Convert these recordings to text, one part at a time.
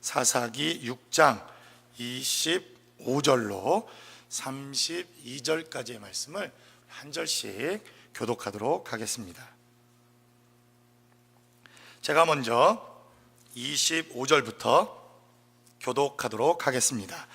사사기 6장 25절로 32절까지의 말씀을 한 절씩 교독하도록 하겠습니다. 제가 먼저 25절부터 교독하도록 하겠습니다.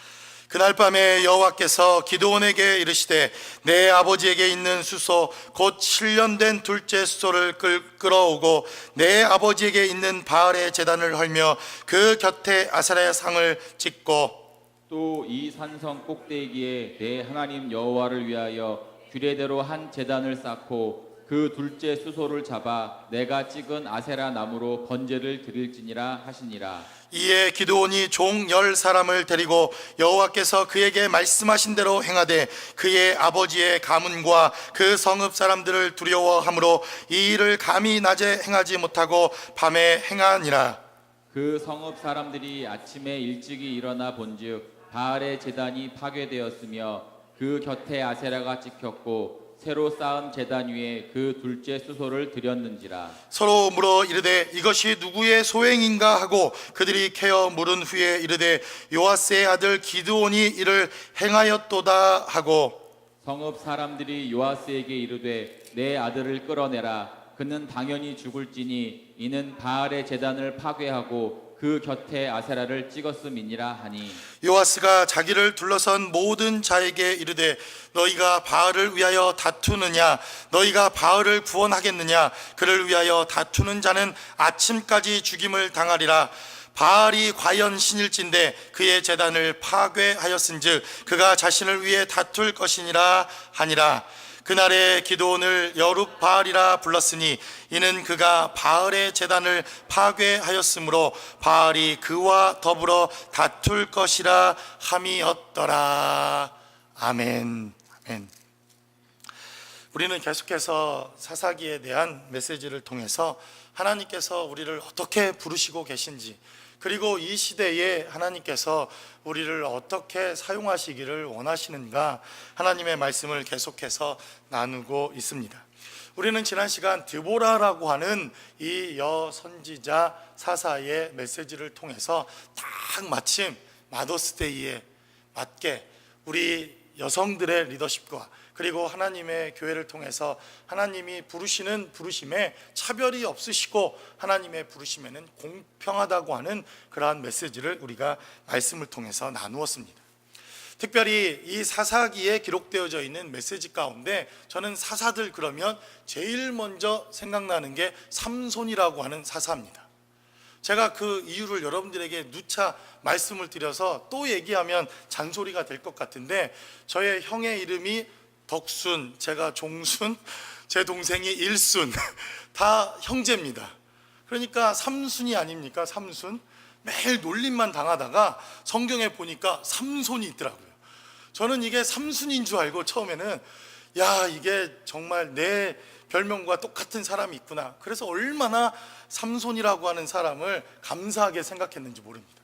그날 밤에 여호와께서 기드온에게 이르시되 내 아버지에게 있는 수소 곧 7년 된 둘째 수소를 끌어오고 내 아버지에게 있는 바알의 제단을 헐며 그 곁에 아세라의 상을 짓고 또 이 산성 꼭대기에 내 하나님 여호와를 위하여 규례대로 한 제단을 쌓고 그 둘째 수소를 잡아 내가 찍은 아세라 나무로 번제를 드릴지니라 하시니라. 이에 기드온이 종 10사람을 데리고 여호와께서 그에게 말씀하신 대로 행하되 그의 아버지의 가문과 그 성읍 사람들을 두려워하므로 이 일을 감히 낮에 행하지 못하고 밤에 행하니라. 그 성읍 사람들이 아침에 일찍이 일어나 본즉 바알의 제단이 파괴되었으며 그 곁에 아세라가 찍혔고 새로 쌓은 제단 위에 그 둘째 수소를 드렸는지라. 서로 물어 이르되 이것이 누구의 소행인가 하고 그들이 캐어 물은 후에 이르되 요아스의 아들 기드온이 이를 행하였도다 하고 성읍 사람들이 요아스에게 이르되 내 아들을 끌어내라. 그는 당연히 죽을지니 이는 바알의 제단을 파괴하고 그 곁에 아세라를 찍었음이니라 하니 요아스가 자기를 둘러선 모든 자에게 이르되 너희가 바알을 위하여 다투느냐 너희가 바알을 구원하겠느냐 그를 위하여 다투는 자는 아침까지 죽임을 당하리라. 바알이 과연 신일진데 그의 제단을 파괴하였은즉 그가 자신을 위해 다툴 것이니라 하니라. 그날에 기드온을 여룹바알이라 불렀으니 이는 그가 바알의 제단을 파괴하였으므로 바알이 그와 더불어 다툴 것이라 함이었더라. 아멘. 아멘. 우리는 계속해서 사사기에 대한 메시지를 통해서 하나님께서 우리를 어떻게 부르시고 계신지, 그리고 이 시대에 하나님께서 우리를 어떻게 사용하시기를 원하시는가, 하나님의 말씀을 계속해서 나누고 있습니다. 우리는 지난 시간 드보라라고 하는 이 여선지자 사사의 메시지를 통해서 딱 마침 마더스데이에 맞게 우리 여성들의 리더십과 그리고 하나님의 교회를 통해서 하나님이 부르시는 부르심에 차별이 없으시고 하나님의 부르심에는 공평하다고 하는 그러한 메시지를 우리가 말씀을 통해서 나누었습니다. 특별히 이 사사기에 기록되어져 있는 메시지 가운데 저는 사사들 그러면 제일 먼저 생각나는 게 삼손이라고 하는 사사입니다. 제가 그 이유를 여러분들에게 누차 말씀을 드려서 또 얘기하면 잔소리가 될 것 같은데, 저의 형의 이름이 덕순, 제가 종순, 제 동생이 일순, 다 형제입니다. 그러니까 삼순이 아닙니까? 삼순. 매일 놀림만 당하다가 성경에 보니까 삼손이 있더라고요. 저는 이게 삼순인 줄 알고 처음에는 야, 이게 정말 내 별명과 똑같은 사람이 있구나. 그래서 얼마나 삼손이라고 하는 사람을 감사하게 생각했는지 모릅니다.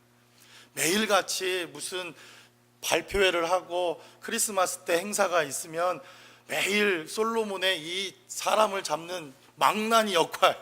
매일같이 무슨 발표회를 하고 크리스마스 때 행사가 있으면 매일 솔로몬의 이 사람을 잡는 망나니 역할,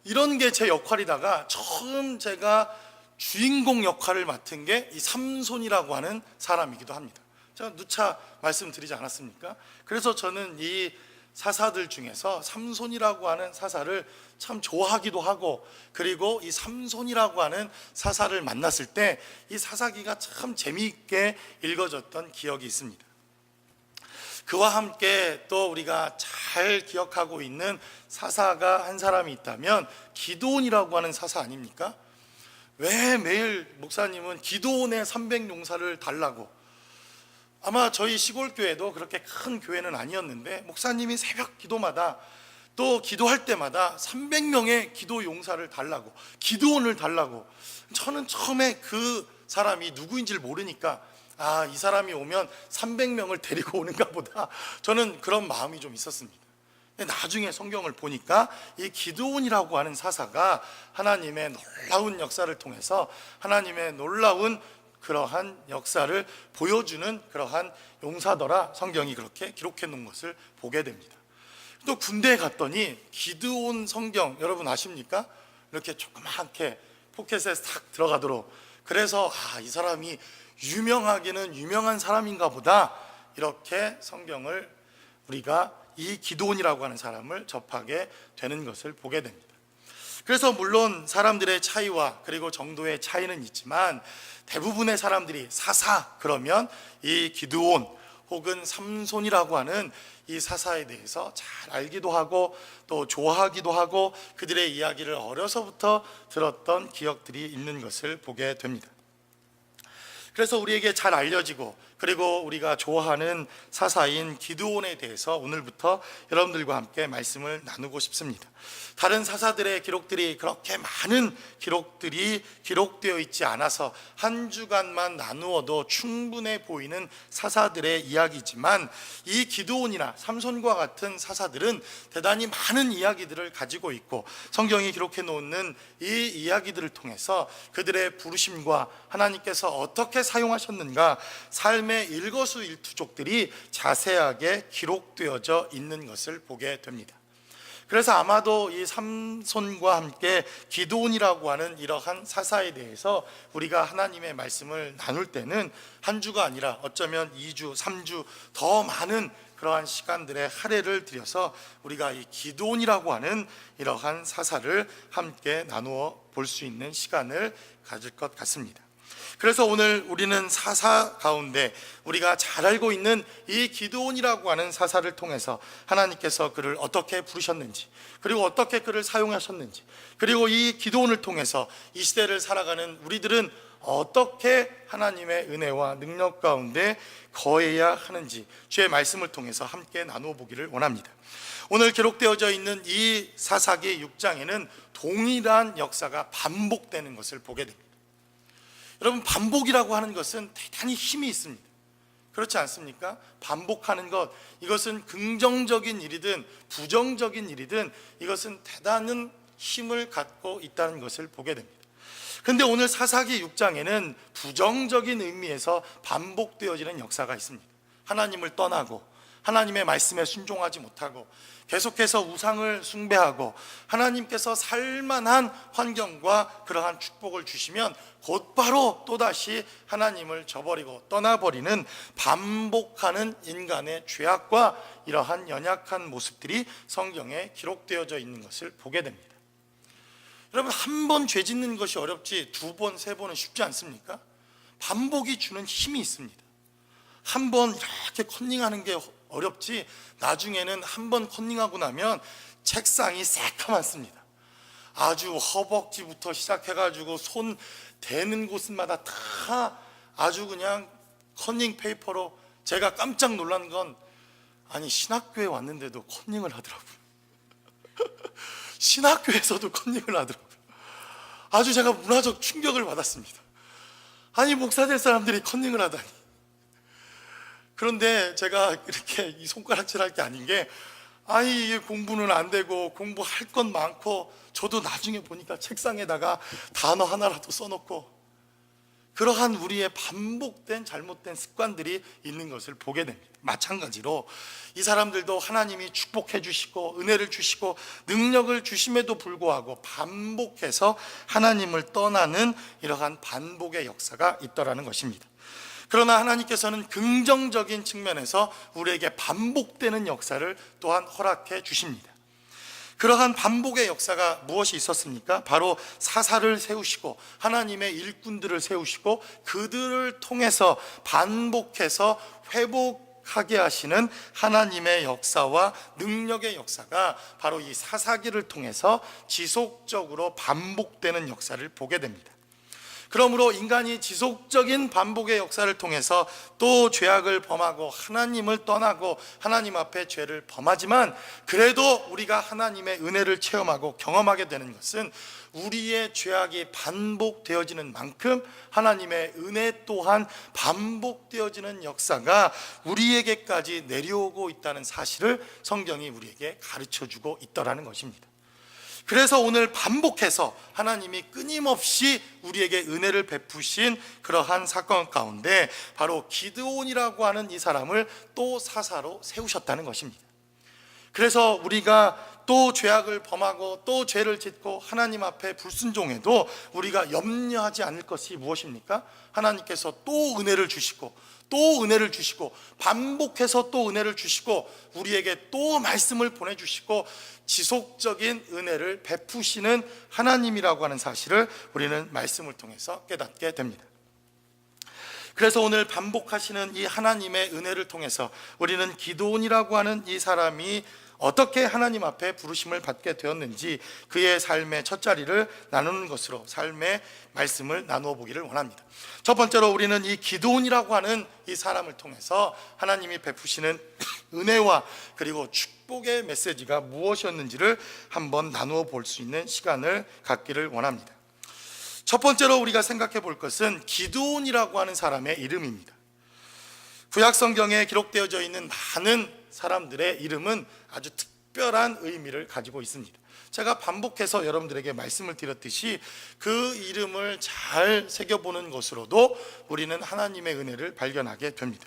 이런 게 제 역할이다가 처음 제가 주인공 역할을 맡은 게 이 삼손이라고 하는 사람이기도 합니다. 제가 누차 말씀드리지 않았습니까? 그래서 저는 이 사사들 중에서 삼손이라고 하는 사사를 참 좋아하기도 하고, 그리고 이 삼손이라고 하는 사사를 만났을 때 이 사사기가 참 재미있게 읽어졌던 기억이 있습니다. 그와 함께 또 우리가 잘 기억하고 있는 사사가 한 사람이 있다면 기드온이라고 하는 사사 아닙니까? 왜 매일 목사님은 기드온의 300용사를 달라고, 아마 저희 시골 교회도 그렇게 큰 교회는 아니었는데 목사님이 새벽 기도마다 또 기도할 때마다 300명의 기도 용사를 달라고, 기드온을 달라고. 저는 처음에 그 사람이 누구인지를 모르니까 아, 이 사람이 오면 300명을 데리고 오는가 보다, 저는 그런 마음이 좀 있었습니다. 근데 나중에 성경을 보니까 이 기드온이라고 하는 사사가 하나님의 놀라운 역사를 통해서 하나님의 놀라운 그러한 역사를 보여주는 그러한 용사더라, 성경이 그렇게 기록해 놓은 것을 보게 됩니다. 또 군대에 갔더니 기드온 성경 여러분 아십니까? 이렇게 조그맣게 포켓에 싹 들어가도록 그래서 이 사람이 유명하기는 유명한 사람인가 보다, 이렇게 성경을 우리가 이 기드온이라고 하는 사람을 접하게 되는 것을 보게 됩니다. 그래서 물론 사람들의 차이와 그리고 정도의 차이는 있지만 대부분의 사람들이 사사 그러면 이 기드온 혹은 삼손이라고 하는 이 사사에 대해서 잘 알기도 하고 또 좋아하기도 하고 그들의 이야기를 어려서부터 들었던 기억들이 있는 것을 보게 됩니다. 그래서 우리에게 잘 알려지고 그리고 우리가 좋아하는 사사인 기드온에 대해서 오늘부터 여러분들과 함께 말씀을 나누고 싶습니다. 다른 사사들의 기록들이 그렇게 많은 기록들이 기록되어 있지 않아서 한 주간만 나누어도 충분해 보이는 사사들의 이야기지만 이 기드온이나 삼손과 같은 사사들은 대단히 많은 이야기들을 가지고 있고 성경이 기록해 놓는 이 이야기들을 통해서 그들의 부르심과 하나님께서 어떻게 사용하셨는가 삶의 일거수일투족들이 자세하게 기록되어져 있는 것을 보게 됩니다. 그래서 아마도 이 삼손과 함께 기드온이라고 하는 이러한 사사에 대해서 우리가 하나님의 말씀을 나눌 때는 한 주가 아니라 어쩌면 2주, 3주 더 많은 그러한 시간들의 할애를 들여서 우리가 이 기드온이라고 하는 이러한 사사를 함께 나누어 볼 수 있는 시간을 가질 것 같습니다. 그래서 오늘 우리는 사사 가운데 우리가 잘 알고 있는 이 기드온이라고 하는 사사를 통해서 하나님께서 그를 어떻게 부르셨는지 그리고 어떻게 그를 사용하셨는지 그리고 이 기드온을 통해서 이 시대를 살아가는 우리들은 어떻게 하나님의 은혜와 능력 가운데 거해야 하는지 주의 말씀을 통해서 함께 나누어 보기를 원합니다. 오늘 기록되어져 있는 이 사사기 6장에는 동일한 역사가 반복되는 것을 보게 됩니다. 여러분, 반복이라고 하는 것은 대단히 힘이 있습니다. 그렇지 않습니까? 반복하는 것, 이것은 긍정적인 일이든 부정적인 일이든 이것은 대단한 힘을 갖고 있다는 것을 보게 됩니다. 그런데 오늘 사사기 6장에는 부정적인 의미에서 반복되어지는 역사가 있습니다. 하나님을 떠나고 하나님의 말씀에 순종하지 못하고 계속해서 우상을 숭배하고 하나님께서 살만한 환경과 그러한 축복을 주시면 곧바로 또다시 하나님을 저버리고 떠나버리는 반복하는 인간의 죄악과 이러한 연약한 모습들이 성경에 기록되어져 있는 것을 보게 됩니다. 여러분, 한 번 죄 짓는 것이 어렵지 2번, 3번은 쉽지 않습니까? 반복이 주는 힘이 있습니다. 한 번 이렇게 컨닝하는 게 어렵지 나중에는 한 번 컨닝하고 나면 책상이 새카맣습니다. 아주 허벅지부터 시작해가지고 손 대는 곳마다 다 아주 그냥 컨닝 페이퍼로. 제가 깜짝 놀란 건 아니 신학교에 왔는데도 컨닝을 하더라고요. 신학교에서도 컨닝을 하더라고요. 아주 제가 문화적 충격을 받았습니다. 아니 목사 될 사람들이 컨닝을 하다니. 그런데 제가 이렇게 이 손가락질 할 게 아닌 게 아니 이게 공부는 안 되고 공부할 건 많고 저도 나중에 보니까 책상에다가 단어 하나라도 써놓고 그러한 우리의 반복된 잘못된 습관들이 있는 것을 보게 됩니다. 마찬가지로 이 사람들도 하나님이 축복해 주시고 은혜를 주시고 능력을 주심에도 불구하고 반복해서 하나님을 떠나는 이러한 반복의 역사가 있더라는 것입니다. 그러나 하나님께서는 긍정적인 측면에서 우리에게 반복되는 역사를 또한 허락해 주십니다. 그러한 반복의 역사가 무엇이 있었습니까? 바로 사사를 세우시고 하나님의 일꾼들을 세우시고 그들을 통해서 반복해서 회복하게 하시는 하나님의 역사와 능력의 역사가 바로 이 사사기를 통해서 지속적으로 반복되는 역사를 보게 됩니다. 그러므로 인간이 지속적인 반복의 역사를 통해서 또 죄악을 범하고 하나님을 떠나고 하나님 앞에 죄를 범하지만 그래도 우리가 하나님의 은혜를 체험하고 경험하게 되는 것은 우리의 죄악이 반복되어지는 만큼 하나님의 은혜 또한 반복되어지는 역사가 우리에게까지 내려오고 있다는 사실을 성경이 우리에게 가르쳐주고 있더라는 것입니다. 그래서 오늘 반복해서 하나님이 끊임없이 우리에게 은혜를 베푸신 그러한 사건 가운데 바로 기드온이라고 하는 이 사람을 또 사사로 세우셨다는 것입니다. 그래서 우리가 또 죄악을 범하고 또 죄를 짓고 하나님 앞에 불순종해도 우리가 염려하지 않을 것이 무엇입니까? 하나님께서 또 은혜를 주시고 또 은혜를 주시고 반복해서 또 은혜를 주시고 우리에게 또 말씀을 보내주시고 지속적인 은혜를 베푸시는 하나님이라고 하는 사실을 우리는 말씀을 통해서 깨닫게 됩니다. 그래서 오늘 반복하시는 이 하나님의 은혜를 통해서 우리는 기드온이라고 하는 이 사람이 어떻게 하나님 앞에 부르심을 받게 되었는지 그의 삶의 첫 자리를 나누는 것으로 삶의 말씀을 나누어 보기를 원합니다. 첫 번째로 우리는 이 기드온이라고 하는 이 사람을 통해서 하나님이 베푸시는 은혜와 그리고 축복의 메시지가 무엇이었는지를 한번 나누어 볼 수 있는 시간을 갖기를 원합니다. 첫 번째로 우리가 생각해 볼 것은 기드온이라고 하는 사람의 이름입니다. 구약 성경에 기록되어져 있는 많은 사람들의 이름은 아주 특별한 의미를 가지고 있습니다. 제가 반복해서 여러분들에게 말씀을 드렸듯이 그 이름을 잘 새겨보는 것으로도 우리는 하나님의 은혜를 발견하게 됩니다.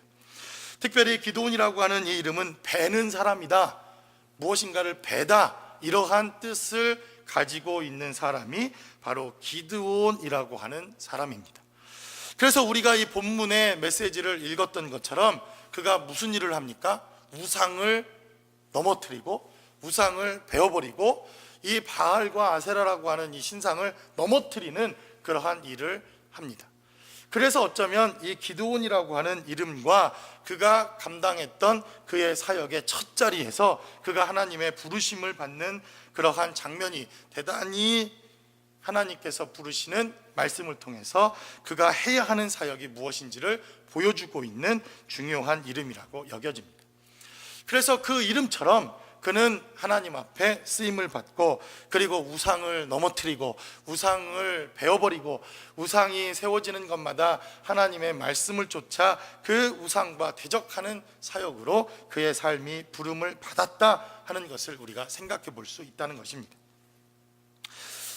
특별히 기드온이라고 하는 이 이름은 베는 사람이다, 무엇인가를 베다, 이러한 뜻을 가지고 있는 사람이 바로 기드온이라고 하는 사람입니다. 그래서 우리가 이 본문의 메시지를 읽었던 것처럼 그가 무슨 일을 합니까? 우상을 넘어뜨리고 우상을 베어버리고 이 바알과 아세라라고 하는 이 신상을 넘어뜨리는 그러한 일을 합니다. 그래서 어쩌면 이 기드온이라고 하는 이름과 그가 감당했던 그의 사역의 첫 자리에서 그가 하나님의 부르심을 받는 그러한 장면이 대단히 하나님께서 부르시는 말씀을 통해서 그가 해야 하는 사역이 무엇인지를 보여주고 있는 중요한 이름이라고 여겨집니다. 그래서 그 이름처럼 그는 하나님 앞에 쓰임을 받고 그리고 우상을 넘어뜨리고 우상을 베어버리고 우상이 세워지는 것마다 하나님의 말씀을 쫓아 그 우상과 대적하는 사역으로 그의 삶이 부름을 받았다 하는 것을 우리가 생각해 볼 수 있다는 것입니다.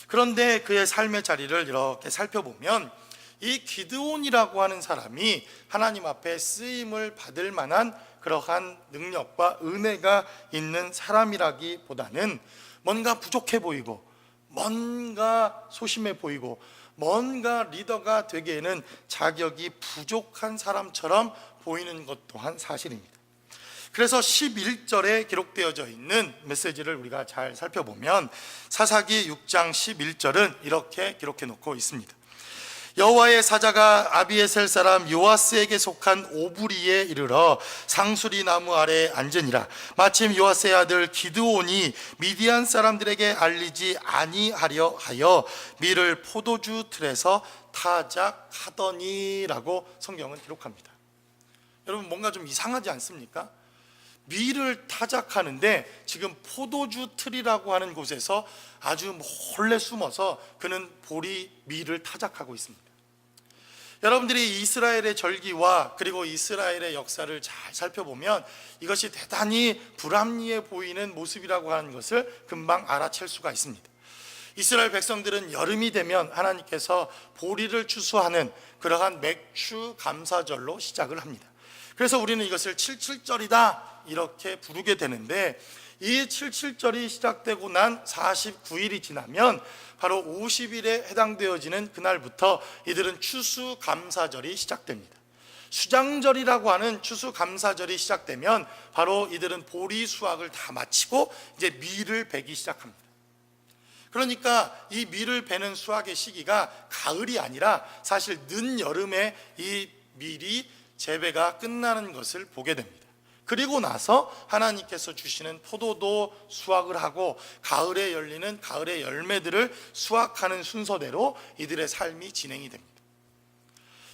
그런데 그의 삶의 자리를 이렇게 살펴보면 이 기드온이라고 하는 사람이 하나님 앞에 쓰임을 받을 만한 그러한 능력과 은혜가 있는 사람이라기보다는 뭔가 부족해 보이고 뭔가 소심해 보이고 뭔가 리더가 되기에는 자격이 부족한 사람처럼 보이는 것 또한 사실입니다. 그래서 11절에 기록되어져 있는 메시지를 우리가 잘 살펴보면 사사기 6장 11절은 이렇게 기록해 놓고 있습니다. 여호와의 사자가 아비에셀 사람 요아스에게 속한 오브리에 이르러 상수리 나무 아래에 앉으니라. 마침 요아스의 아들 기드온이 미디안 사람들에게 알리지 아니하려 하여 밀을 포도주 틀에서 타작하더니라고 성경은 기록합니다. 여러분 뭔가 좀 이상하지 않습니까? 밀을 타작하는데 지금 포도주 틀이라고 하는 곳에서 아주 몰래 숨어서 그는 보리 밀을 타작하고 있습니다. 여러분들이 이스라엘의 절기와 그리고 이스라엘의 역사를 잘 살펴보면 이것이 대단히 불합리해 보이는 모습이라고 하는 것을 금방 알아챌 수가 있습니다. 이스라엘 백성들은 여름이 되면 하나님께서 보리를 추수하는 그러한 맥추 감사절로 시작을 합니다. 그래서 우리는 이것을 칠칠절이다 이렇게 부르게 되는데 이 칠칠절이 시작되고 난 49일이 지나면 바로 50일에 해당되어지는 그날부터 이들은 추수감사절이 시작됩니다. 수장절이라고 하는 추수감사절이 시작되면 바로 이들은 보리 수확을 다 마치고 이제 밀을 베기 시작합니다. 그러니까 이 밀을 베는 수확의 시기가 가을이 아니라 사실 늦여름에 이 밀이 재배가 끝나는 것을 보게 됩니다. 그리고 나서 하나님께서 주시는 포도도 수확을 하고 가을에 열리는 가을의 열매들을 수확하는 순서대로 이들의 삶이 진행이 됩니다.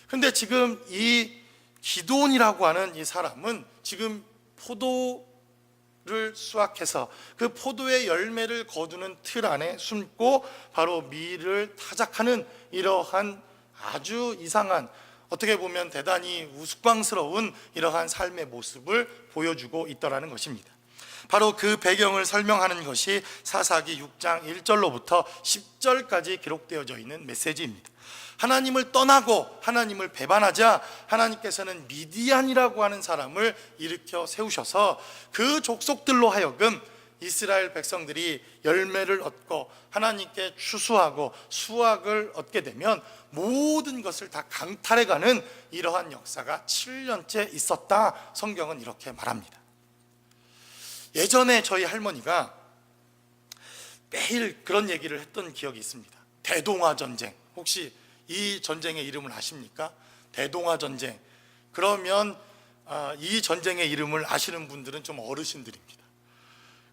그런데 지금 이 기드온이라고 하는 이 사람은 지금 포도를 수확해서 그 포도의 열매를 거두는 틀 안에 숨고 바로 밀을 타작하는 이러한 아주 이상한, 어떻게 보면 대단히 우스꽝스러운 이러한 삶의 모습을 보여주고 있더라는 것입니다. 바로 그 배경을 설명하는 것이 사사기 6장 1절로부터 10절까지 기록되어져 있는 메시지입니다. 하나님을 떠나고 하나님을 배반하자 하나님께서는 미디안이라고 하는 사람을 일으켜 세우셔서 그 족속들로 하여금 이스라엘 백성들이 열매를 얻고 하나님께 추수하고 수확을 얻게 되면 모든 것을 다 강탈해가는 이러한 역사가 7년째 있었다. 성경은 이렇게 말합니다. 예전에 저희 할머니가 매일 그런 얘기를 했던 기억이 있습니다. 대동아 전쟁, 혹시 이 전쟁의 이름을 아십니까? 대동아 전쟁. 그러면 이 전쟁의 이름을 아시는 분들은 좀 어르신들입니다.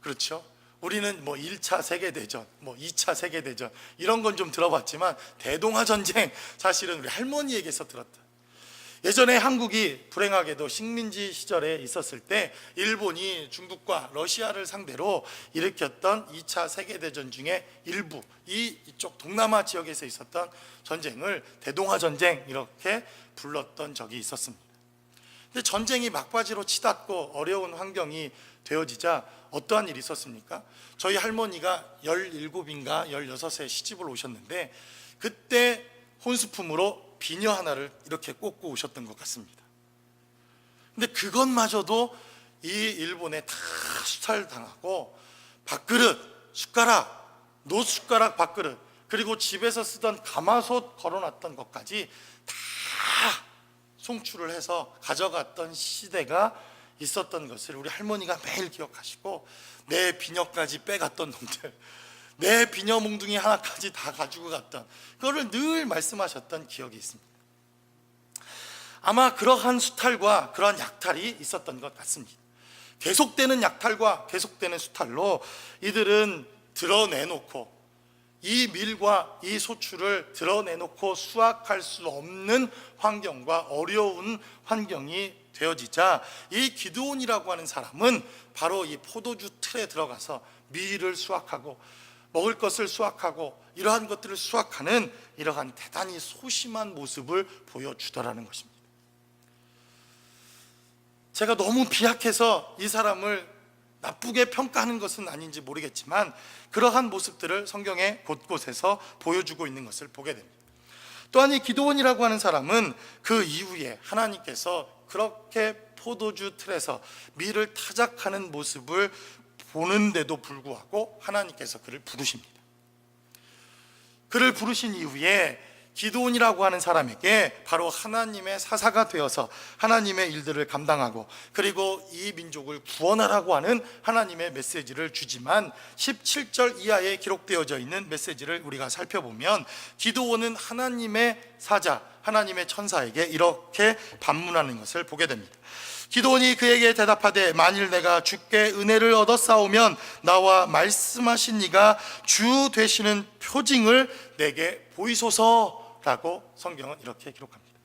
그렇죠? 우리는 뭐 1차 세계대전, 뭐 2차 세계대전 이런 건 좀 들어봤지만 대동아 전쟁, 사실은 우리 할머니에게서 들었다. 예전에 한국이 불행하게도 식민지 시절에 있었을 때 일본이 중국과 러시아를 상대로 일으켰던 2차 세계대전 중에 일부, 이쪽 동남아 지역에서 있었던 전쟁을 대동아 전쟁 이렇게 불렀던 적이 있었습니다. 근데 전쟁이 막바지로 치닫고 어려운 환경이 되어지자 어떠한 일이 있었습니까? 저희 할머니가 17인가 16세 시집을 오셨는데 그때 혼수품으로 비녀 하나를 이렇게 꽂고 오셨던 것 같습니다. 근데 그것마저도 이 일본에 다 수탈당하고 밥그릇, 숟가락, 노숟가락 밥그릇, 그리고 집에서 쓰던 가마솥 걸어놨던 것까지 다 송출을 해서 가져갔던 시대가 있었던 것을 우리 할머니가 매일 기억하시고, 내 비녀까지 빼갔던 놈들, 내 비녀 몽둥이 하나까지 다 가지고 갔던, 그거를 늘 말씀하셨던 기억이 있습니다. 아마 그러한 수탈과 그러한 약탈이 있었던 것 같습니다. 계속되는 약탈과 계속되는 수탈로 이들은 드러내놓고, 이 밀과 이 소출을 드러내놓고 수확할 수 없는 환경과 어려운 환경이 되어지자, 이 기드온이라고 하는 사람은 바로 이 포도주 틀에 들어가서 밀을 수확하고 먹을 것을 수확하고 이러한 것들을 수확하는 이러한 대단히 소심한 모습을 보여주더라는 것입니다. 제가 너무 비약해서 이 사람을 나쁘게 평가하는 것은 아닌지 모르겠지만 그러한 모습들을 성경의 곳곳에서 보여주고 있는 것을 보게 됩니다. 또한 이 기드온이라고 하는 사람은 그 이후에 하나님께서 그렇게 포도주 틀에서 밀을 타작하는 모습을 보는데도 불구하고 하나님께서 그를 부르십니다. 그를 부르신 이후에 기드온이라고 하는 사람에게 바로 하나님의 사사가 되어서 하나님의 일들을 감당하고, 그리고 이 민족을 구원하라고 하는 하나님의 메시지를 주지만 17절 이하에 기록되어져 있는 메시지를 우리가 살펴보면 기드온은 하나님의 사자, 하나님의 천사에게 이렇게 반문하는 것을 보게 됩니다. 기드온이 그에게 대답하되 만일 내가 주께 은혜를 얻어 싸우면 나와 말씀하신 이가 주 되시는 표징을 내게 보이소서라고 성경은 이렇게 기록합니다.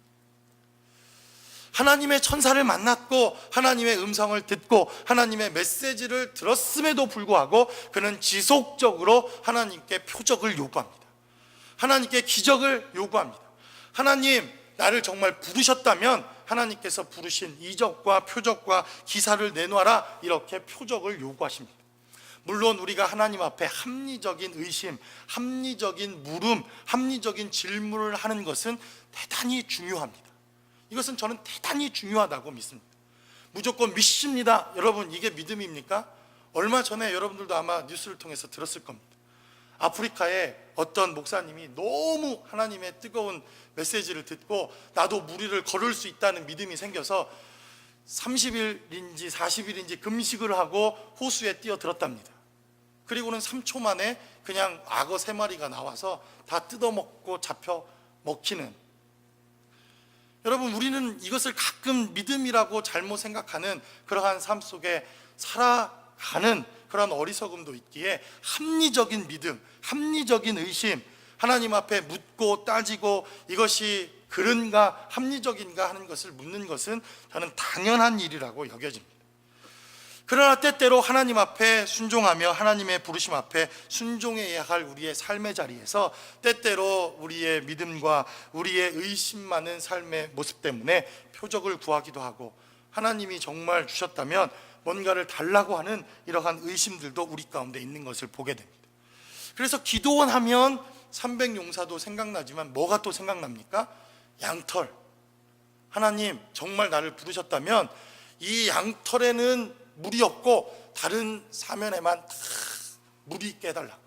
하나님의 천사를 만났고 하나님의 음성을 듣고 하나님의 메시지를 들었음에도 불구하고 그는 지속적으로 하나님께 표적을 요구합니다. 하나님께 기적을 요구합니다. 하나님, 나를 정말 부르셨다면 하나님께서 부르신 이적과 표적과 기사를 내놔라, 이렇게 표적을 요구하십니다. 물론 우리가 하나님 앞에 합리적인 의심, 합리적인 물음, 합리적인 질문을 하는 것은 대단히 중요합니다. 이것은 저는 대단히 중요하다고 믿습니다. 무조건 믿습니다. 여러분, 이게 믿음입니까? 얼마 전에 여러분들도 아마 뉴스를 통해서 들었을 겁니다. 아프리카에 어떤 목사님이 너무 하나님의 뜨거운 메시지를 듣고 나도 무리를 걸을 수 있다는 믿음이 생겨서 30일인지 40일인지 금식을 하고 호수에 뛰어들었답니다. 그리고는 3초 만에 그냥 악어 3마리가 나와서 다 뜯어먹고 잡혀 먹히는. 여러분, 우리는 이것을 가끔 믿음이라고 잘못 생각하는 그러한 삶 속에 살아가는 그런 어리석음도 있기에, 합리적인 믿음, 합리적인 의심, 하나님 앞에 묻고 따지고 이것이 그른가 합리적인가 하는 것을 묻는 것은 저는 당연한 일이라고 여겨집니다. 그러나 때때로 하나님 앞에 순종하며 하나님의 부르심 앞에 순종해야 할 우리의 삶의 자리에서 때때로 우리의 믿음과 우리의 의심 많은 삶의 모습 때문에 표적을 구하기도 하고, 하나님이 정말 주셨다면 뭔가를 달라고 하는 이러한 의심들도 우리 가운데 있는 것을 보게 됩니다. 그래서 기도원 하면 300용사도 생각나지만 뭐가 또 생각납니까? 양털. 하나님, 정말 나를 부르셨다면 이 양털에는 물이 없고 다른 사면에만 다 물이 있게 해달라고,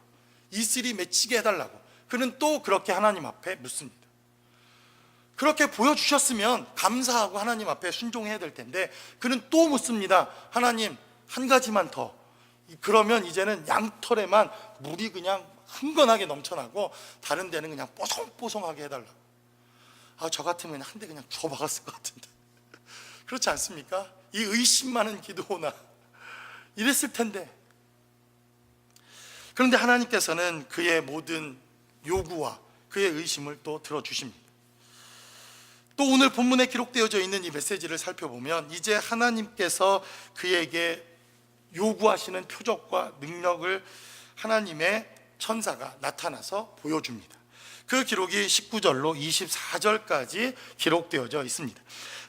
이슬이 맺히게 해달라고 그는 또 그렇게 하나님 앞에 묻습니다. 그렇게 보여주셨으면 감사하고 하나님 앞에 순종해야 될 텐데 그는 또 묻습니다. 하나님, 한 가지만 더. 그러면 이제는 양털에만 물이 그냥 흥건하게 넘쳐나고 다른 데는 그냥 뽀송뽀송하게 해달라고. 저 같으면 한 대 그냥 주워 박았을 것 같은데 그렇지 않습니까? 이 의심 많은 기도나 이랬을 텐데. 그런데 하나님께서는 그의 모든 요구와 그의 의심을 또 들어주십니다. 또 오늘 본문에 기록되어져 있는 이 메시지를 살펴보면 이제 하나님께서 그에게 요구하시는 표적과 능력을 하나님의 천사가 나타나서 보여줍니다. 그 기록이 19절로 24절까지 기록되어져 있습니다.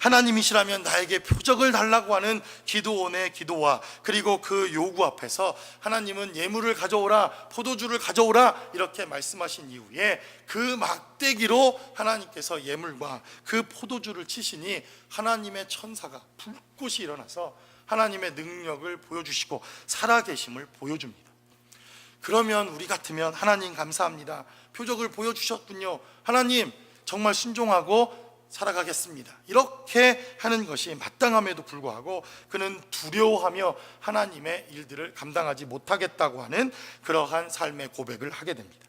하나님이시라면 나에게 표적을 달라고 하는 기드온의 기도와 그리고 그 요구 앞에서 하나님은 예물을 가져오라, 포도주를 가져오라 이렇게 말씀하신 이후에 그 막대기로 하나님께서 예물과 그 포도주를 치시니 하나님의 천사가 불꽃이 일어나서 하나님의 능력을 보여주시고 살아계심을 보여줍니다. 그러면 우리 같으면 하나님 감사합니다, 표적을 보여주셨군요, 하나님 정말 순종하고 살아가겠습니다, 이렇게 하는 것이 마땅함에도 불구하고 그는 두려워하며 하나님의 일들을 감당하지 못하겠다고 하는 그러한 삶의 고백을 하게 됩니다.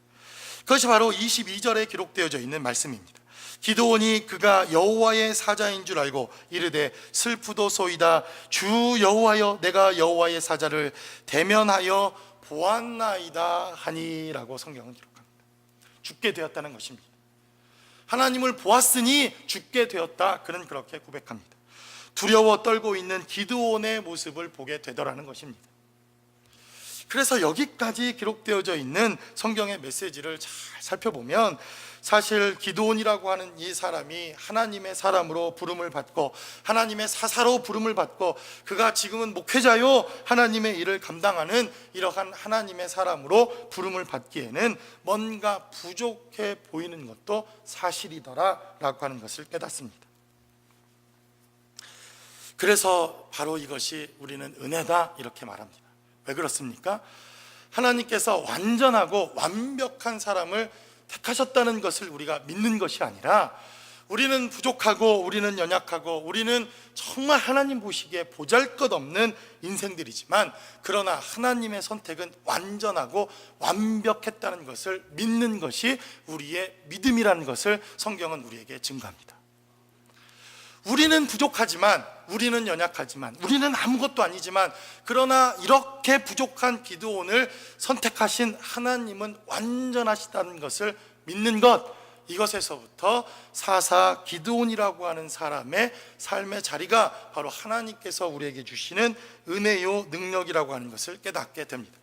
그것이 바로 22절에 기록되어져 있는 말씀입니다. 기드온이 그가 여호와의 사자인 줄 알고 이르되 슬프도소이다, 주 여호와여 내가 여호와의 사자를 대면하여 보았나이다 하니라고 성경은 기록합니다. 죽게 되었다는 것입니다. 하나님을 보았으니 죽게 되었다, 그는 그렇게 고백합니다. 두려워 떨고 있는 기드온의 모습을 보게 되더라는 것입니다. 그래서 여기까지 기록되어져 있는 성경의 메시지를 잘 살펴보면 사실 기드온이라고 하는 이 사람이 하나님의 사람으로 부름을 받고 하나님의 사사로 부름을 받고 그가 지금은 목회자요 하나님의 일을 감당하는 이러한 하나님의 사람으로 부름을 받기에는 뭔가 부족해 보이는 것도 사실이더라라고 하는 것을 깨닫습니다. 그래서 바로 이것이 우리는 은혜다 이렇게 말합니다. 왜 그렇습니까? 하나님께서 완전하고 완벽한 사람을 택하셨다는 것을 우리가 믿는 것이 아니라 우리는 부족하고 우리는 연약하고 우리는 정말 하나님 보시기에 보잘것없는 인생들이지만 그러나 하나님의 선택은 완전하고 완벽했다는 것을 믿는 것이 우리의 믿음이라는 것을 성경은 우리에게 증거합니다. 우리는 부족하지만 우리는 연약하지만 우리는 아무것도 아니지만 그러나 이렇게 부족한 기드온을 선택하신 하나님은 완전하시다는 것을 믿는 것, 이것에서부터 사사 기드온이라고 하는 사람의 삶의 자리가 바로 하나님께서 우리에게 주시는 은혜요 능력이라고 하는 것을 깨닫게 됩니다.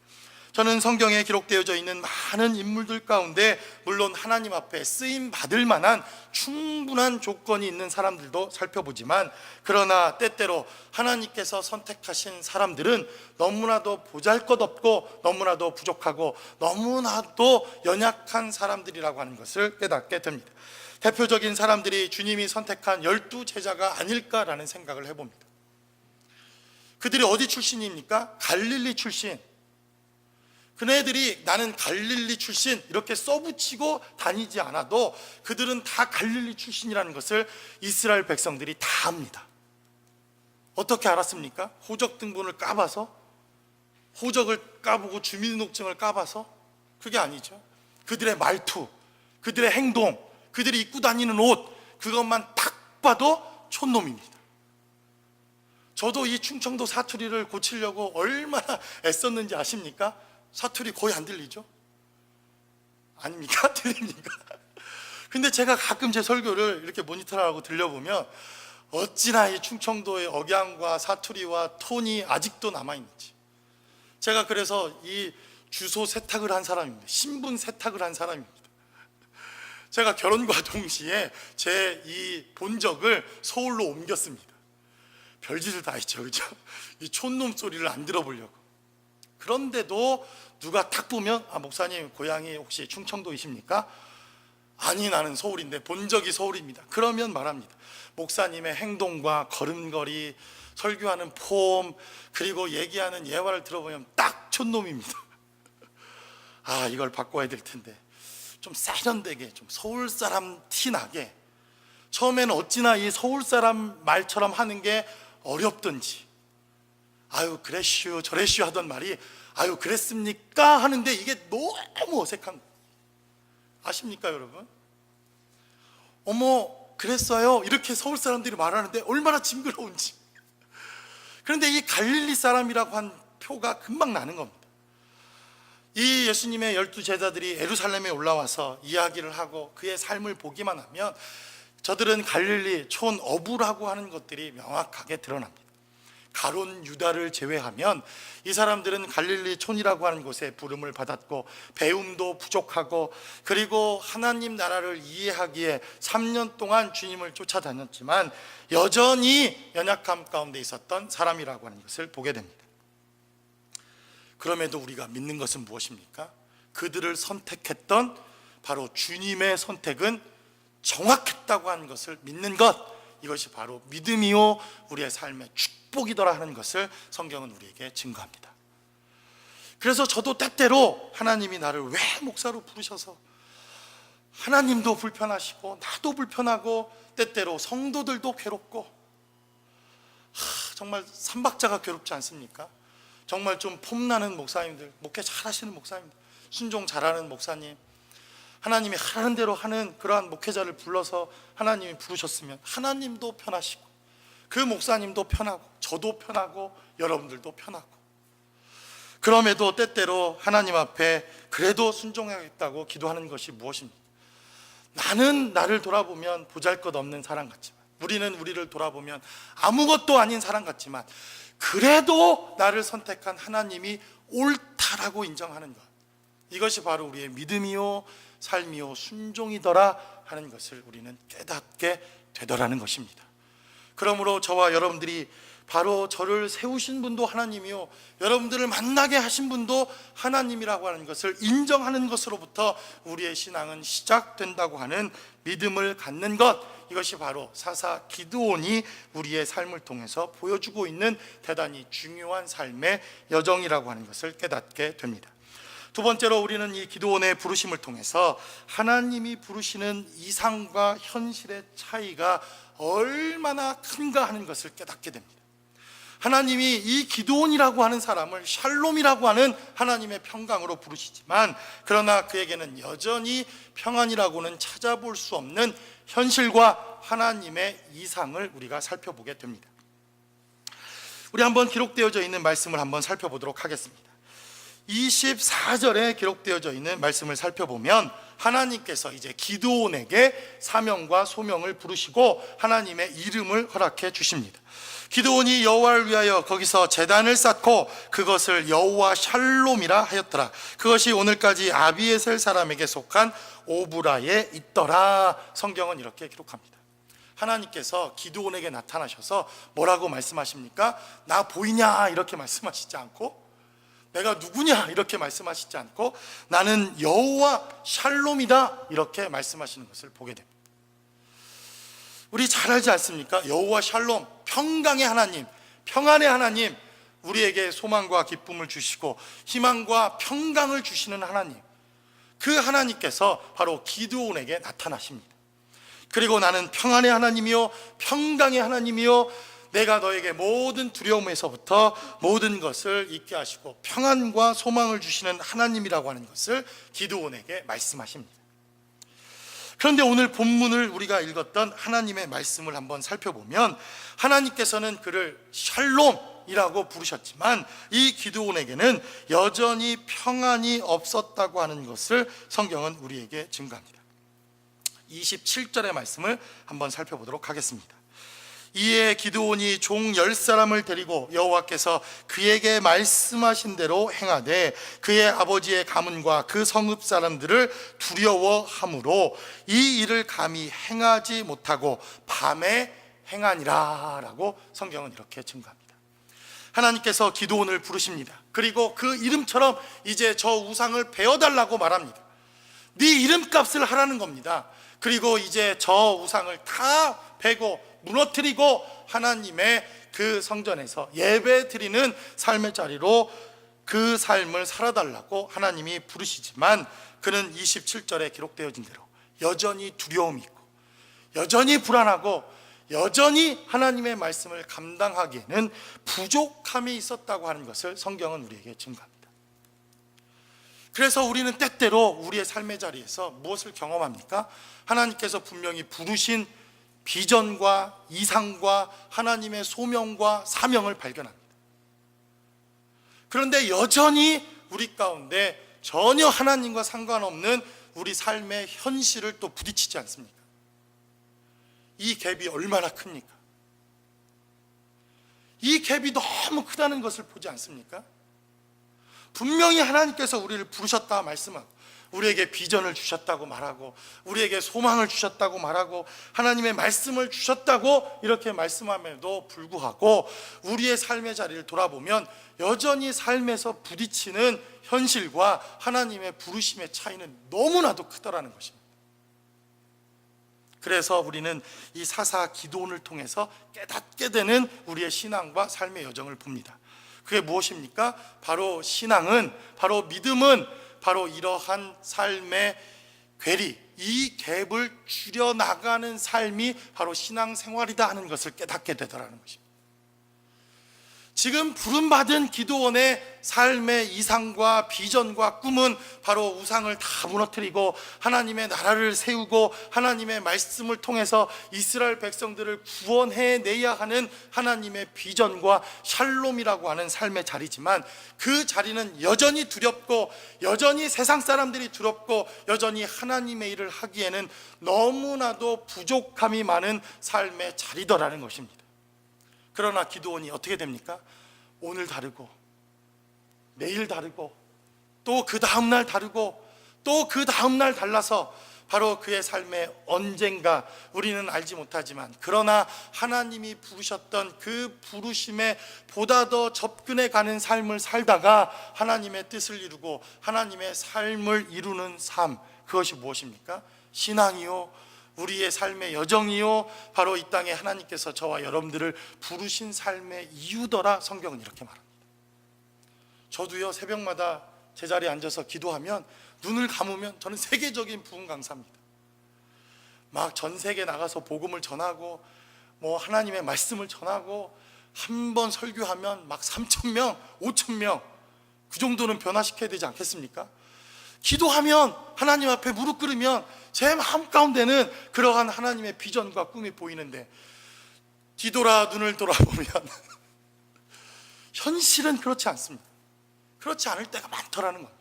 저는 성경에 기록되어져 있는 많은 인물들 가운데 물론 하나님 앞에 쓰임 받을 만한 충분한 조건이 있는 사람들도 살펴보지만 그러나 때때로 하나님께서 선택하신 사람들은 너무나도 보잘것없고 너무나도 부족하고 너무나도 연약한 사람들이라고 하는 것을 깨닫게 됩니다. 대표적인 사람들이 주님이 선택한 12 제자가 아닐까라는 생각을 해봅니다. 그들이 어디 출신입니까? 갈릴리 출신. 그네들이 나는 갈릴리 출신 이렇게 써붙이고 다니지 않아도 그들은 다 갈릴리 출신이라는 것을 이스라엘 백성들이 다 압니다. 어떻게 알았습니까? 호적 등본을 까봐서? 호적을 까보고 주민등록증을 까봐서? 그게 아니죠. 그들의 말투, 그들의 행동, 그들이 입고 다니는 옷, 그것만 딱 봐도 촌놈입니다. 저도 이 충청도 사투리를 고치려고 얼마나 애썼는지 아십니까? 사투리 거의 안 들리죠? 아닙니까? 들립니까? 근데 제가 가끔 제 설교를 이렇게 모니터하고 들려보면 어찌나 이 충청도의 억양과 사투리와 톤이 아직도 남아있는지. 제가 그래서 이 주소 세탁을 한 사람입니다. 신분 세탁을 한 사람입니다. 제가 결혼과 동시에 제 이 본적을 서울로 옮겼습니다. 별짓을 다 했죠, 그죠? 이 촌놈 소리를 안 들어보려고. 그런데도 누가 딱 보면 목사님 고향이 혹시 충청도이십니까? 아니 나는 서울인데 본적이 서울입니다. 그러면 말합니다. 목사님의 행동과 걸음걸이 설교하는 폼, 그리고 얘기하는 예화를 들어보면 딱 촌놈입니다. 아, 이걸 바꿔야 될 텐데 좀 세련되게, 좀 서울 사람 티 나게. 처음에는 어찌나 이 서울 사람 말처럼 하는 게 어렵던지, 아유 그랬슈 저랬슈 하던 말이 아유 그랬습니까 하는데 이게 너무 어색한 거 아십니까 여러분? 어머 그랬어요 이렇게 서울 사람들이 말하는데 얼마나 징그러운지. 그런데 이 갈릴리 사람이라고 한 표가 금방 나는 겁니다. 이 예수님의 12제자들이 예루살렘에 올라와서 이야기를 하고 그의 삶을 보기만 하면 저들은 갈릴리 촌 어부라고 하는 것들이 명확하게 드러납니다. 가론 유다를 제외하면 이 사람들은 갈릴리 촌이라고 하는 곳에 부름을 받았고 배움도 부족하고, 그리고 하나님 나라를 이해하기에 3년 동안 주님을 쫓아다녔지만 여전히 연약함 가운데 있었던 사람이라고 하는 것을 보게 됩니다. 그럼에도 우리가 믿는 것은 무엇입니까? 그들을 선택했던 바로 주님의 선택은 정확했다고 하는 것을 믿는 것, 이것이 바로 믿음이요 우리의 삶의 축복이더라 하는 것을 성경은 우리에게 증거합니다. 그래서 저도 때때로 하나님이 나를 왜 목사로 부르셔서, 하나님도 불편하시고 나도 불편하고 때때로 성도들도 괴롭고, 정말 삼박자가 괴롭지 않습니까? 정말 좀 폼나는 목사님들, 목회 잘하시는 목사님들, 순종 잘하는 목사님, 하나님이 하라는 대로 하는 그러한 목회자를 불러서 하나님이 부르셨으면 하나님도 편하시고 그 목사님도 편하고 저도 편하고 여러분들도 편하고, 그럼에도 때때로 하나님 앞에 그래도 순종하겠다고 기도하는 것이 무엇입니까? 나는 나를 돌아보면 보잘것없는 사람 같지만, 우리는 우리를 돌아보면 아무것도 아닌 사람 같지만 그래도 나를 선택한 하나님이 옳다라고 인정하는 것, 이것이 바로 우리의 믿음이요 삶이요 순종이더라 하는 것을 우리는 깨닫게 되더라는 것입니다. 그러므로 저와 여러분들이 바로 저를 세우신 분도 하나님이요 여러분들을 만나게 하신 분도 하나님이라고 하는 것을 인정하는 것으로부터 우리의 신앙은 시작된다고 하는 믿음을 갖는 것, 이것이 바로 사사 기드온이 우리의 삶을 통해서 보여주고 있는 대단히 중요한 삶의 여정이라고 하는 것을 깨닫게 됩니다. 두 번째로 우리는 이 기드온의 부르심을 통해서 하나님이 부르시는 이상과 현실의 차이가 얼마나 큰가 하는 것을 깨닫게 됩니다. 하나님이 이 기드온이라고 하는 사람을 샬롬이라고 하는 하나님의 평강으로 부르시지만, 그러나 그에게는 여전히 평안이라고는 찾아볼 수 없는 현실과 하나님의 이상을 우리가 살펴보게 됩니다. 우리 한번 기록되어져 있는 말씀을 한번 살펴보도록 하겠습니다. 24절에 기록되어져 있는 말씀을 살펴보면 하나님께서 이제 기드온에게 사명과 소명을 부르시고 하나님의 이름을 허락해 주십니다. 기드온이 여호와를 위하여 거기서 제단을 쌓고 그것을 여호와 샬롬이라 하였더라. 그것이 오늘까지 아비에셀 사람에게 속한 오브라에 있더라. 성경은 이렇게 기록합니다. 하나님께서 기드온에게 나타나셔서 뭐라고 말씀하십니까? 나 보이냐 이렇게 말씀하시지 않고, 내가 누구냐 이렇게 말씀하시지 않고, 나는 여호와 샬롬이다 이렇게 말씀하시는 것을 보게 됩니다. 우리 잘 알지 않습니까? 여호와 샬롬, 평강의 하나님, 평안의 하나님, 우리에게 소망과 기쁨을 주시고 희망과 평강을 주시는 하나님, 그 하나님께서 바로 기드온에게 나타나십니다. 그리고 나는 평안의 하나님이요 평강의 하나님이요, 내가 너에게 모든 두려움에서부터 모든 것을 잊게 하시고 평안과 소망을 주시는 하나님이라고 하는 것을 기드온에게 말씀하십니다. 그런데 오늘 본문을 우리가 읽었던 하나님의 말씀을 한번 살펴보면 하나님께서는 그를 샬롬이라고 부르셨지만 이 기드온에게는 여전히 평안이 없었다고 하는 것을 성경은 우리에게 증거합니다. 27절의 말씀을 한번 살펴보도록 하겠습니다. 이에 기드온이 종 10사람을 데리고 여호와께서 그에게 말씀하신 대로 행하되 그의 아버지의 가문과 그 성읍 사람들을 두려워하므로 이 일을 감히 행하지 못하고 밤에 행하니라 라고 성경은 이렇게 증거합니다. 하나님께서 기드온을 부르십니다. 그리고 그 이름처럼 이제 저 우상을 베어달라고 말합니다. 네 이름값을 하라는 겁니다. 그리고 이제 저 우상을 다 베고 무너뜨리고 하나님의 그 성전에서 예배 드리는 삶의 자리로 그 삶을 살아달라고 하나님이 부르시지만, 그는 27절에 기록되어진 대로 여전히 두려움이 있고 여전히 불안하고 여전히 하나님의 말씀을 감당하기에는 부족함이 있었다고 하는 것을 성경은 우리에게 증거합니다. 그래서 우리는 때때로 우리의 삶의 자리에서 무엇을 경험합니까? 하나님께서 분명히 부르신 비전과 이상과 하나님의 소명과 사명을 발견합니다. 그런데 여전히 우리 가운데 전혀 하나님과 상관없는 우리 삶의 현실을 또 부딪히지 않습니까? 이 갭이 얼마나 큽니까? 이 갭이 너무 크다는 것을 보지 않습니까? 분명히 하나님께서 우리를 부르셨다 말씀하고, 우리에게 비전을 주셨다고 말하고, 우리에게 소망을 주셨다고 말하고, 하나님의 말씀을 주셨다고 이렇게 말씀함에도 불구하고 우리의 삶의 자리를 돌아보면 여전히 삶에서 부딪히는 현실과 하나님의 부르심의 차이는 너무나도 크더라는 것입니다. 그래서 우리는 이 사사 기도원을 통해서 깨닫게 되는 우리의 신앙과 삶의 여정을 봅니다. 그게 무엇입니까? 바로 신앙은, 바로 믿음은, 바로 이러한 삶의 괴리, 이 갭을 줄여나가는 삶이 바로 신앙생활이다 하는 것을 깨닫게 되더라는 것입니다. 지금 부름받은 기도원의 삶의 이상과 비전과 꿈은 바로 우상을 다 무너뜨리고 하나님의 나라를 세우고 하나님의 말씀을 통해서 이스라엘 백성들을 구원해내야 하는 하나님의 비전과 샬롬이라고 하는 삶의 자리지만, 그 자리는 여전히 두렵고 여전히 세상 사람들이 두렵고 여전히 하나님의 일을 하기에는 너무나도 부족함이 많은 삶의 자리더라는 것입니다. 그러나 기도원이 어떻게 됩니까? 오늘 다르고 내일 다르고 또 그 다음날 다르고 또 그 다음날 달라서 바로 그의 삶에 언젠가 우리는 알지 못하지만, 그러나 하나님이 부르셨던 그 부르심에 보다 더 접근해 가는 삶을 살다가 하나님의 뜻을 이루고 하나님의 삶을 이루는 삶, 그것이 무엇입니까? 신앙이요, 우리의 삶의 여정이요, 바로 이 땅에 하나님께서 저와 여러분들을 부르신 삶의 이유더라 성경은 이렇게 말합니다. 저도요, 새벽마다 제자리에 앉아서 기도하면 눈을 감으면 저는 세계적인 부흥 강사입니다. 막 전 세계 나가서 복음을 전하고 하나님의 말씀을 전하고, 한 번 설교하면 막 3,000명, 5,000명, 그 정도는 변화시켜야 되지 않겠습니까? 기도하면, 하나님 앞에 무릎 꿇으면 제 마음 가운데는 그러한 하나님의 비전과 꿈이 보이는데, 뒤돌아 눈을 돌아보면 현실은 그렇지 않습니다. 그렇지 않을 때가 많더라는 겁니다.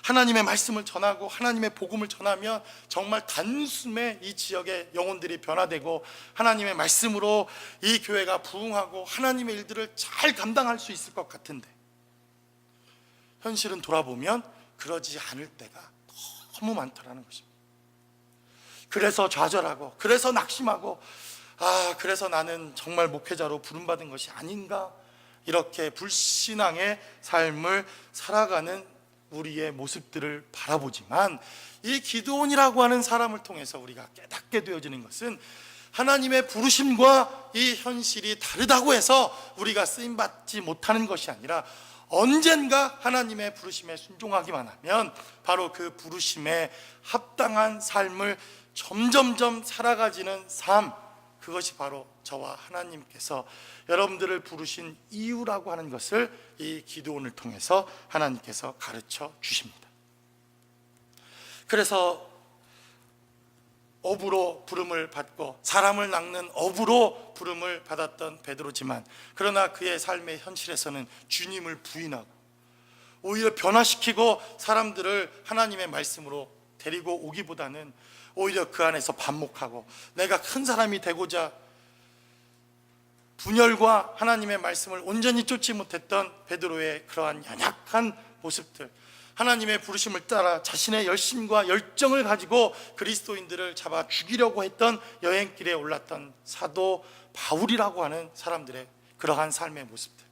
하나님의 말씀을 전하고 하나님의 복음을 전하면 정말 단숨에 이 지역의 영혼들이 변화되고 하나님의 말씀으로 이 교회가 부흥하고 하나님의 일들을 잘 감당할 수 있을 것 같은데, 현실은 돌아보면 그러지 않을 때가 너무 많더라는 것입니다. 그래서 좌절하고, 그래서 낙심하고, 그래서 나는 정말 목회자로 부름받은 것이 아닌가, 이렇게 불신앙의 삶을 살아가는 우리의 모습들을 바라보지만, 이 기드온이라고 하는 사람을 통해서 우리가 깨닫게 되어지는 것은 하나님의 부르심과 이 현실이 다르다고 해서 우리가 쓰임받지 못하는 것이 아니라, 언젠가 하나님의 부르심에 순종하기만 하면 바로 그 부르심에 합당한 삶을 점점점 살아가지는 삶, 그것이 바로 저와 하나님께서 여러분들을 부르신 이유라고 하는 것을 이 기도원을 통해서 하나님께서 가르쳐 주십니다. 그래서 업으로 부름을 받고 사람을 낚는 업으로 부름을 받았던 베드로지만, 그러나 그의 삶의 현실에서는 주님을 부인하고 오히려 변화시키고 사람들을 하나님의 말씀으로 데리고 오기보다는 오히려 그 안에서 반목하고, 내가 큰 사람이 되고자 분열과 하나님의 말씀을 온전히 쫓지 못했던 베드로의 그러한 연약한 모습들, 하나님의 부르심을 따라 자신의 열심과 열정을 가지고 그리스도인들을 잡아 죽이려고 했던 여행길에 올랐던 사도 바울이라고 하는 사람들의 그러한 삶의 모습들,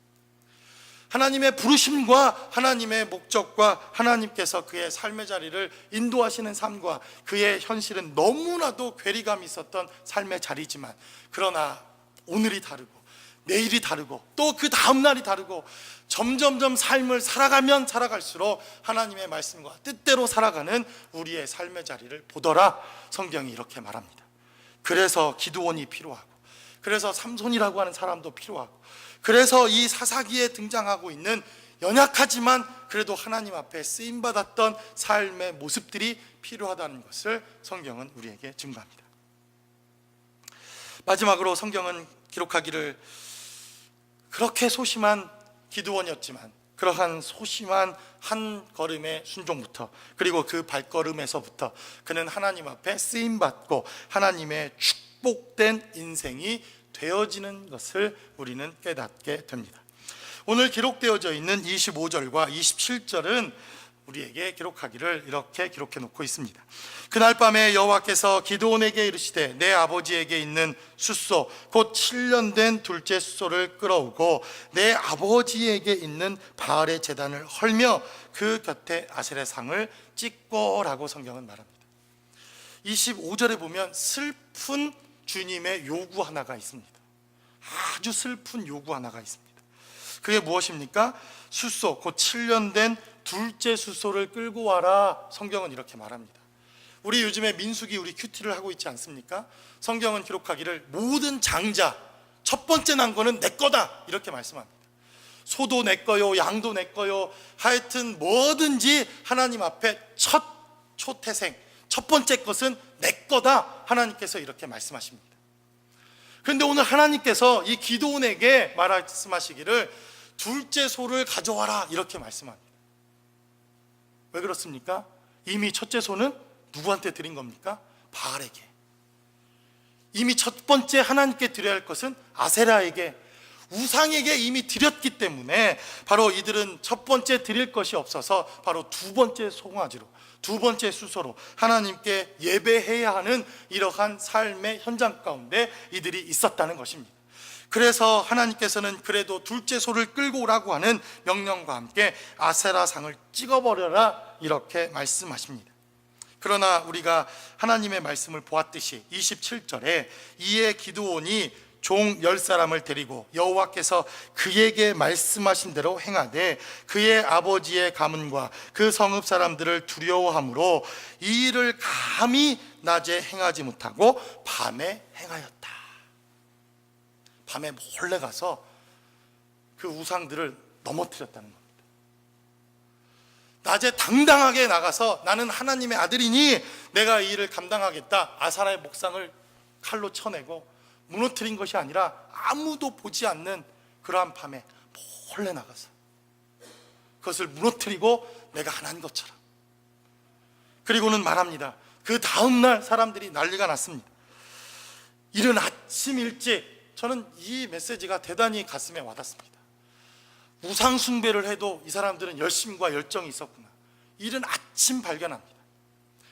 하나님의 부르심과 하나님의 목적과 하나님께서 그의 삶의 자리를 인도하시는 삶과 그의 현실은 너무나도 괴리감이 있었던 삶의 자리지만, 그러나 오늘이 다르고 내일이 다르고 또 그 다음 날이 다르고 점점점 삶을 살아가면 살아갈수록 하나님의 말씀과 뜻대로 살아가는 우리의 삶의 자리를 보더라. 성경이 이렇게 말합니다. 그래서 기드온이 필요하고, 그래서 삼손이라고 하는 사람도 필요하고, 그래서 이 사사기에 등장하고 있는 연약하지만 그래도 하나님 앞에 쓰임받았던 삶의 모습들이 필요하다는 것을 성경은 우리에게 증거합니다. 마지막으로 성경은 기록하기를 그렇게 소심한 기드온이었지만 그러한 소심한 한 걸음의 순종부터, 그리고 그 발걸음에서부터 그는 하나님 앞에 쓰임받고 하나님의 축복된 인생이 되어지는 것을 우리는 깨닫게 됩니다. 오늘 기록되어져 있는 25절과 27절은 우리에게 기록하기를 이렇게 기록해 놓고 있습니다. 그날 밤에 여호와께서 기드온에게 이르시되 내 아버지에게 있는 숫소 곧 7년 된 둘째 숫소를 끌어오고 내 아버지에게 있는 바알의 제단을 헐며 그 곁에 아셀의 상을 찍고라고 성경은 말합니다. 25절에 보면 슬픈 주님의 요구 하나가 있습니다. 아주 슬픈 요구 하나가 있습니다. 그게 무엇입니까? 숫소 곧 7년 된 둘째 숫소를 끌고 와라. 성경은 이렇게 말합니다. 우리 요즘에 민수기 우리 큐티를 하고 있지 않습니까? 성경은 기록하기를 모든 장자 첫 번째 난 거는 내 거다 이렇게 말씀합니다. 소도 내 거요, 양도 내 거요, 하여튼 뭐든지 하나님 앞에 첫 초태생 첫 번째 것은 내 거다. 하나님께서 이렇게 말씀하십니다. 그런데 오늘 하나님께서 이 기드온에게 말씀하시기를 둘째 소를 가져와라 이렇게 말씀합니다. 왜 그렇습니까? 이미 첫째 소는 누구한테 드린 겁니까? 바알에게. 이미 첫 번째 하나님께 드려야 할 것은 아세라에게, 우상에게 이미 드렸기 때문에 바로 이들은 첫 번째 드릴 것이 없어서 바로 두 번째 송아지로, 두 번째 수소로 하나님께 예배해야 하는 이러한 삶의 현장 가운데 이들이 있었다는 것입니다. 그래서 하나님께서는 그래도 둘째 소를 끌고 오라고 하는 명령과 함께 아세라 상을 찍어버려라 이렇게 말씀하십니다. 그러나 우리가 하나님의 말씀을 보았듯이 27절에 이에 기드온이 종 10사람을 데리고 여호와께서 그에게 말씀하신 대로 행하되 그의 아버지의 가문과 그 성읍 사람들을 두려워함으로 이 일을 감히 낮에 행하지 못하고 밤에 행하였다. 밤에 몰래 가서 그 우상들을 넘어뜨렸다는 겁니다. 낮에 당당하게 나가서 나는 하나님의 아들이니 내가 이 일을 감당하겠다. 아사라의 목상을 칼로 쳐내고 무너뜨린 것이 아니라 아무도 보지 않는 그러한 밤에 몰래 나가서 그것을 무너뜨리고 내가 하나인 것처럼. 그리고는 말합니다. 그 다음날 사람들이 난리가 났습니다. 이른 아침 일찍, 저는 이 메시지가 대단히 가슴에 와닿습니다. 우상 숭배를 해도 이 사람들은 열심과 열정이 있었구나. 이른 아침 발견합니다.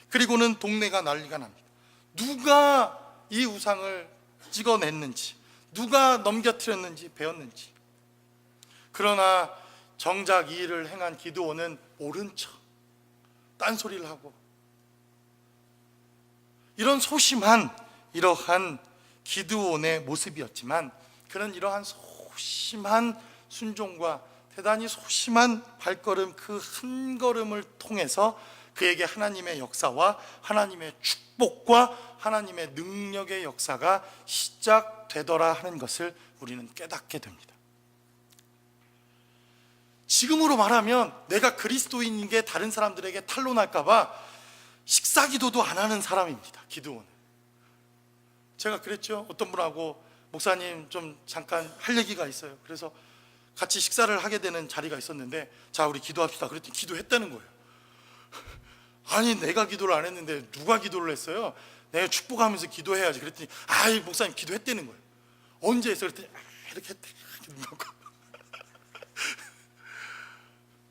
그리고는 동네가 난리가 납니다. 누가 이 우상을 찍어냈는지, 누가 넘겨뜨렸는지 배웠는지. 그러나 정작 이 일을 행한 기드온은 모른 척 딴소리를 하고, 이런 소심한 이러한 기드온의 모습이었지만 그는 이러한 소심한 순종과 대단히 소심한 발걸음, 그 한 걸음을 통해서 그에게 하나님의 역사와 하나님의 축복과 하나님의 능력의 역사가 시작되더라 하는 것을 우리는 깨닫게 됩니다. 지금으로 말하면 내가 그리스도인인 게 다른 사람들에게 탄로날까 봐 식사기도도 안 하는 사람입니다. 기드온은. 제가 그랬죠. 어떤 분하고 목사님 좀 잠깐 할 얘기가 있어요. 그래서 같이 식사를 하게 되는 자리가 있었는데 자 우리 기도합시다. 그랬더니 기도했다는 거예요. 아니 내가 기도를 안 했는데 누가 기도를 했어요? 내가 축복하면서 기도해야지. 그랬더니 아이 목사님 기도했다는 거예요. 언제 했어요? 그랬더니 이렇게 했대.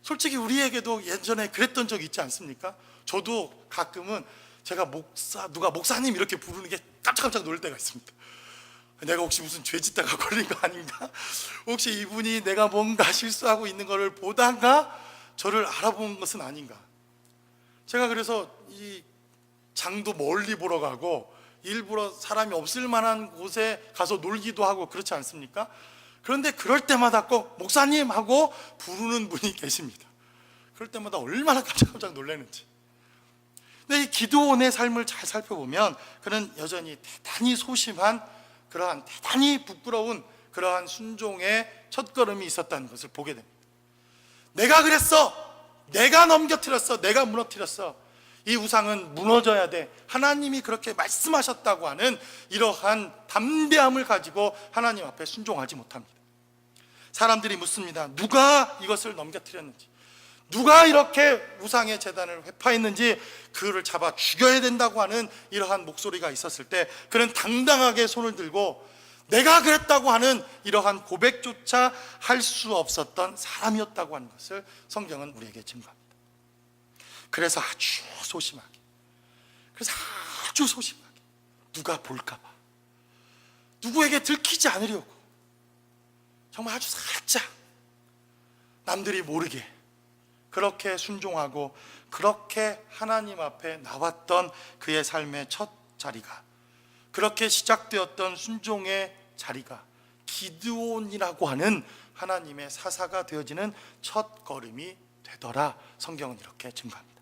솔직히 우리에게도 예전에 그랬던 적 있지 않습니까? 저도 가끔은 제가 누가 목사님 이렇게 부르는 게 깜짝깜짝 놀랄 때가 있습니다. 내가 혹시 무슨 죄 짓다가 걸린 거 아닌가? 혹시 이분이 내가 뭔가 실수하고 있는 것을 보다가 저를 알아본 것은 아닌가? 제가 그래서 이 장도 멀리 보러 가고 일부러 사람이 없을 만한 곳에 가서 놀기도 하고 그렇지 않습니까? 그런데 그럴 때마다 꼭 목사님 하고 부르는 분이 계십니다. 그럴 때마다 얼마나 깜짝깜짝 놀라는지. 근데 이 기드온의 삶을 잘 살펴보면 그는 여전히 대단히 소심한, 그러한 대단히 부끄러운 그러한 순종의 첫걸음이 있었다는 것을 보게 됩니다. 내가 그랬어, 내가 넘겨뜨렸어, 내가 무너뜨렸어, 이 우상은 무너져야 돼, 하나님이 그렇게 말씀하셨다고 하는 이러한 담대함을 가지고 하나님 앞에 순종하지 못합니다. 사람들이 묻습니다. 누가 이것을 넘겨뜨렸는지, 누가 이렇게 우상의 제단을 회파했는지 그를 잡아 죽여야 된다고 하는 이러한 목소리가 있었을 때 그는 당당하게 손을 들고 내가 그랬다고 하는 이러한 고백조차 할 수 없었던 사람이었다고 하는 것을 성경은 우리에게 증거합니다. 그래서 아주 소심하게, 누가 볼까 봐, 누구에게 들키지 않으려고 정말 아주 살짝 남들이 모르게 그렇게 순종하고 그렇게 하나님 앞에 나왔던 그의 삶의 첫 자리가, 그렇게 시작되었던 순종의 자리가 기드온이라고 하는 하나님의 사사가 되어지는 첫 걸음이 되더라. 성경은 이렇게 증거합니다.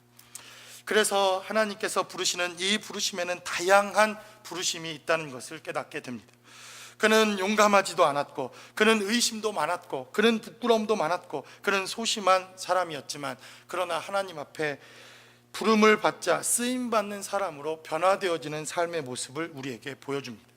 그래서 하나님께서 부르시는 이 부르심에는 다양한 부르심이 있다는 것을 깨닫게 됩니다. 그는 용감하지도 않았고, 그는 의심도 많았고, 그는 부끄러움도 많았고, 그는 소심한 사람이었지만, 그러나 하나님 앞에 부름을 받자 쓰임받는 사람으로 변화되어지는 삶의 모습을 우리에게 보여줍니다.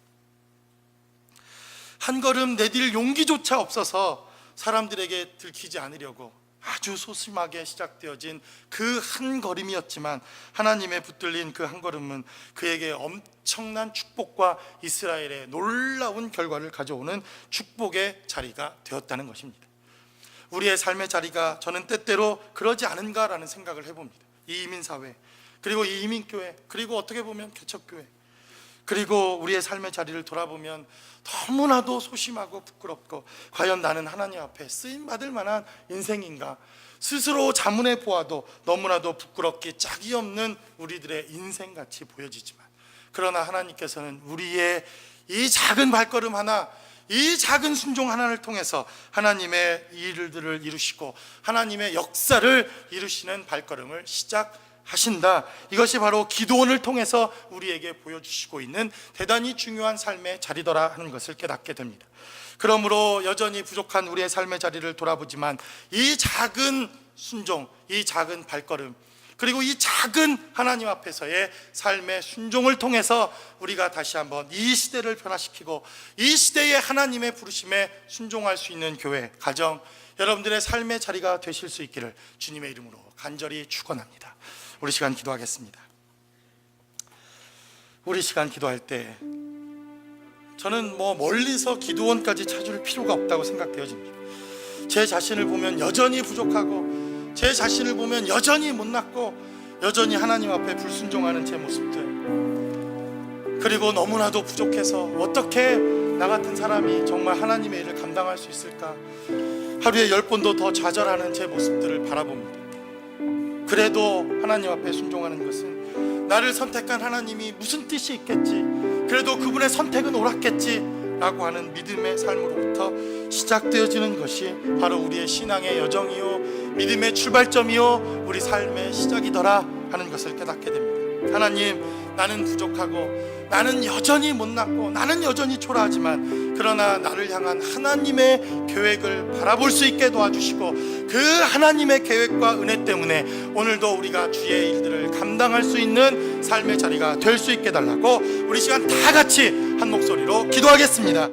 한 걸음 내딜 용기조차 없어서 사람들에게 들키지 않으려고 아주 소심하게 시작되어진 그 한 걸음이었지만, 하나님의 붙들린 그 한 걸음은 그에게 엄청난 축복과 이스라엘의 놀라운 결과를 가져오는 축복의 자리가 되었다는 것입니다. 우리의 삶의 자리가 저는 때때로 그러지 않은가라는 생각을 해봅니다. 이 이민사회, 그리고 이 이민교회, 그리고 어떻게 보면 개척교회, 그리고 우리의 삶의 자리를 돌아보면 너무나도 소심하고 부끄럽고, 과연 나는 하나님 앞에 쓰임받을 만한 인생인가, 스스로 자문해 보아도 너무나도 부끄럽기 짝이 없는 우리들의 인생같이 보여지지만, 그러나 하나님께서는 우리의 이 작은 발걸음 하나, 이 작은 순종 하나를 통해서 하나님의 일들을 이루시고 하나님의 역사를 이루시는 발걸음을 시작하신다. 이것이 바로 기드온을 통해서 우리에게 보여주시고 있는 대단히 중요한 삶의 자리더라 하는 것을 깨닫게 됩니다. 그러므로 여전히 부족한 우리의 삶의 자리를 돌아보지만 이 작은 순종, 이 작은 발걸음, 그리고 이 작은 하나님 앞에서의 삶의 순종을 통해서 우리가 다시 한번 이 시대를 변화시키고 이 시대의 하나님의 부르심에 순종할 수 있는 교회, 가정, 여러분들의 삶의 자리가 되실 수 있기를 주님의 이름으로 간절히 축원합니다. 우리 시간 기도하겠습니다. 우리 시간 기도할 때 저는 멀리서 기드온까지 찾을 필요가 없다고 생각되어집니다. 제 자신을 보면 여전히 부족하고, 제 자신을 보면 여전히 못났고, 여전히 하나님 앞에 불순종하는 제 모습들, 그리고 너무나도 부족해서 어떻게 나 같은 사람이 정말 하나님의 일을 감당할 수 있을까, 하루에 10번도 더 좌절하는 제 모습들을 바라봅니다. 그래도 하나님 앞에 순종하는 것은 나를 선택한 하나님이 무슨 뜻이 있겠지, 그래도 그분의 선택은 옳았겠지 라고 하는 믿음의 삶으로부터 시작되어지는 것이 바로 우리의 신앙의 여정이요, 믿음의 출발점이요, 우리 삶의 시작이더라 하는 것을 깨닫게 됩니다. 하나님, 나는 부족하고, 나는 여전히 못났고, 나는 여전히 초라하지만, 그러나 나를 향한 하나님의 계획을 바라볼 수 있게 도와주시고, 그 하나님의 계획과 은혜 때문에 오늘도 우리가 주의 일들을 감당할 수 있는 삶의 자리가 될 수 있게 달라고 우리 시간 다 같이 한 목소리로 기도하겠습니다.